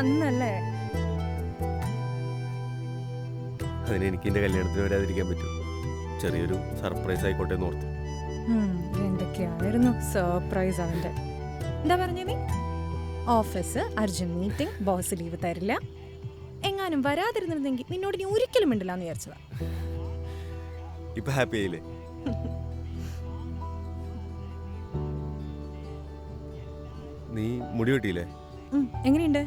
വന്നല്ലേ? അതിന് എനിക്ക് എന്റെ കല്യാണത്തിന് വരാതിരിക്കാൻ പറ്റും. ചെറിയൊരു സർപ്രൈസ് ആയിക്കോട്ടെ എന്ന് ഓർത്തു. എന്തൊക്കെയായിരുന്നു സർപ്രൈസ് അവന്റെ? എന്താ പറഞ്ഞേ നീ? Office urgent meeting, boss leave തരില്ല. എങ്ങാനും വരാതിരുന്നിരുന്നെങ്കിൽ നിന്നോട് നീ ഒരിക്കലും മിണ്ടില്ലാന്ന് വിചാരിച്ചതാ. ഇപ്പൊ ഹാപ്പി ആയില്ലേ? നീ മുടി വെട്ടിയില്ലേ? എങ്ങനെയുണ്ട്?